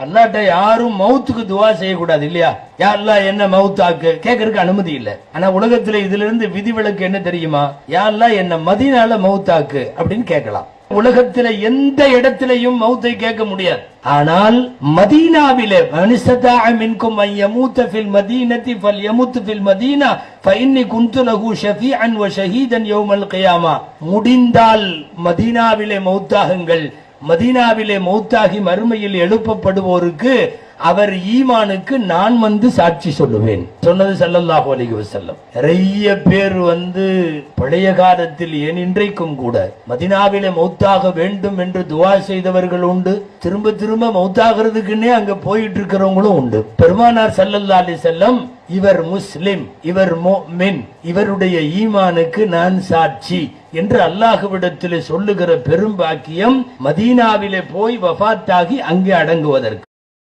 அல்லாட்ட யாரும் மவுத்துக்கு துவா செய்யக்கூடாது இல்லையா? யா அல்லாஹ் என்ன மவுத்தாக்கு கேட்கறதுக்கு அனுமதி இல்ல. ஆனா உலகத்துல இதுல இருந்து விதிவிலக்கு என்ன தெரியுமா? யா அல்லாஹ் என்ன மதீனால மவுத்தாக்கு அப்படின்னு கேட்கலாம். உலகத்துல எந்த இடத்திலையும் மவுத்தை கேட்க முடியாது. ஆனால் மதீனாவிலே மனிஸ்ததாஅ மின்கும் அன் யமூத ஃபில் மதீனதி ஃபல்யமுத் ஃபில் மதீனா ஃபஇன்னி குன்து லஹு ஷஃபீஅன் வ ஷஹீதன் யௌமல் கியாமா. முடிந்தால் மதீனாவிலே மவுத்தாகுங்கள். மதீனாவிலே மௌத்தாகி மறுமையில் எழுப்பப்படுவோருக்கு அவர் ஈமானுக்கு நான் வந்து சாட்சி சொல்லுவேன் சொன்னது ஸல்லல்லாஹு அலைஹி வஸல்லம். நிறைய பேர் பழைய காலத்தில் ஏன் இன்றைக்கும் கூட மதீனாவிலே மௌத்தாக வேண்டும் என்று துஆ செய்தவர்கள் உண்டு. திரும்ப திரும்ப மௌத்தாகிறதுக்குன்னே அங்க போயிட்டு இருக்கிறவங்களும் உண்டு. பெருமானார் ஸல்லல்லாஹு அலைஹி வஸல்லம் இவர் முஸ்லிம், இவர் முஃமின், இவருடைய ஈமானுக்கு நான் சாட்சி என்று அல்லாஹ்விடத்திலே சொல்லுகிற பெரும் பாக்கியம் மதீனாவிலே போய் வஃபாத்தாகி அங்கே அடங்குவதற்கு.